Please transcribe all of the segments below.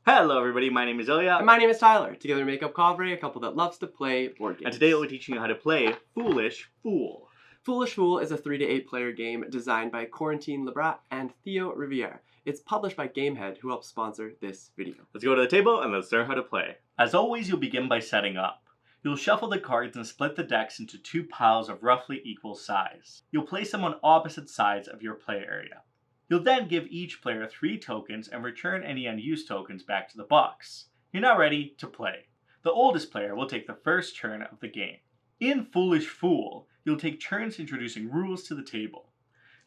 Hello everybody, my name is Ilya. And my name is Tyler. Together we make up Kovray, a couple that loves to play board games. And today we'll be teaching you how to play Foolish Fool. Foolish Fool is a 3 to 8 player game designed by Corentin Lebrat and Theo Riviere. It's published by Gamehead, who helps sponsor this video. Let's go to the table and let's learn how to play. As always, you'll begin by setting up. You'll shuffle the cards and split the decks into two piles of roughly equal size. You'll place them on opposite sides of your play area. You'll then give each player 3 tokens and return any unused tokens back to the box. You're now ready to play. The oldest player will take the first turn of the game. In Foolish Fool, you'll take turns introducing rules to the table.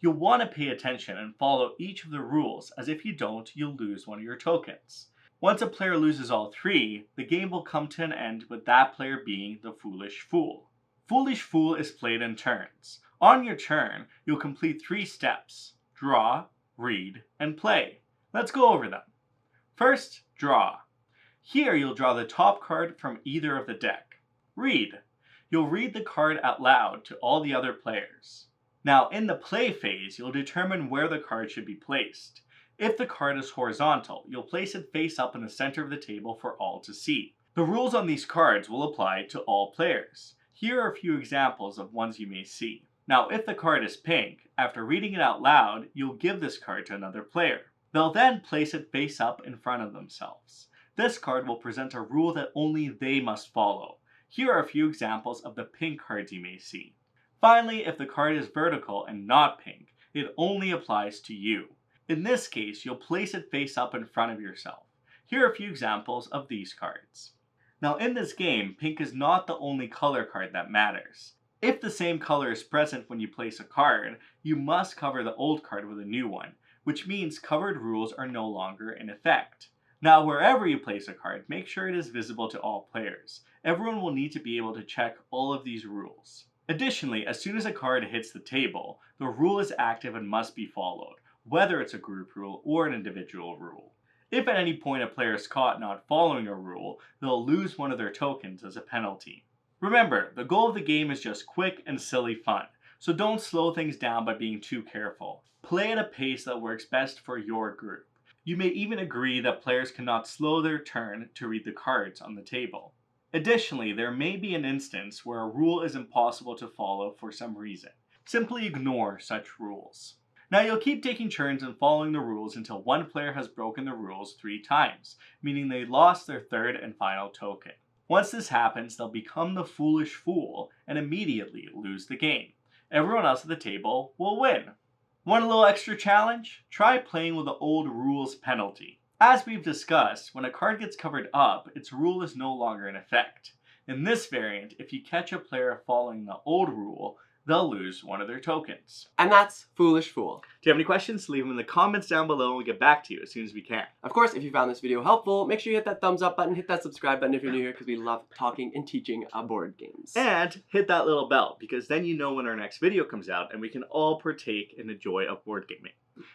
You'll want to pay attention and follow each of the rules, as if you don't, you'll lose one of your tokens. Once a player loses all 3, the game will come to an end with that player being the Foolish Fool. Foolish Fool is played in turns. On your turn, you'll complete 3 steps: draw, read, and play. Let's go over them. First, draw. Here you'll draw the top card from either of the deck. Read. You'll read the card out loud to all the other players. Now, in the play phase, you'll determine where the card should be placed. If the card is horizontal, you'll place it face up in the center of the table for all to see. The rules on these cards will apply to all players. Here are a few examples of ones you may see. Now, if the card is pink, after reading it out loud, you'll give this card to another player. They'll then place it face up in front of themselves. This card will present a rule that only they must follow. Here are a few examples of the pink cards you may see. Finally, if the card is vertical and not pink, it only applies to you. In this case, you'll place it face up in front of yourself. Here are a few examples of these cards. Now, in this game, pink is not the only color card that matters. If the same color is present when you place a card, you must cover the old card with a new one, which means covered rules are no longer in effect. Now, wherever you place a card, make sure it is visible to all players. Everyone will need to be able to check all of these rules. Additionally, as soon as a card hits the table, the rule is active and must be followed, whether it's a group rule or an individual rule. If at any point a player is caught not following a rule, they'll lose one of their tokens as a penalty. Remember, the goal of the game is just quick and silly fun, so don't slow things down by being too careful. Play at a pace that works best for your group. You may even agree that players cannot slow their turn to read the cards on the table. Additionally, there may be an instance where a rule is impossible to follow for some reason. Simply ignore such rules. Now, you'll keep taking turns and following the rules until one player has broken the rules 3 times, meaning they lost their third and final token. Once this happens, they'll become the Foolish Fool and immediately lose the game. Everyone else at the table will win. Want a little extra challenge? Try playing with the old rules penalty. As we've discussed, when a card gets covered up, its rule is no longer in effect. In this variant, if you catch a player following the old rule, they'll lose one of their tokens. And that's Foolish Fool. Do you have any questions? Leave them in the comments down below and we'll get back to you as soon as we can. Of course, if you found this video helpful, make sure you hit that thumbs up button, hit that subscribe button if you're new here, because we love talking and teaching board games. And hit that little bell, because then you know when our next video comes out and we can all partake in the joy of board gaming.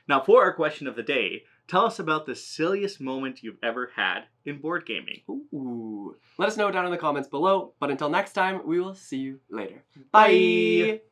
Now, for our question of the day, tell us about the silliest moment you've ever had in board gaming. Ooh. Let us know down in the comments below, but until next time, we will see you later. Bye!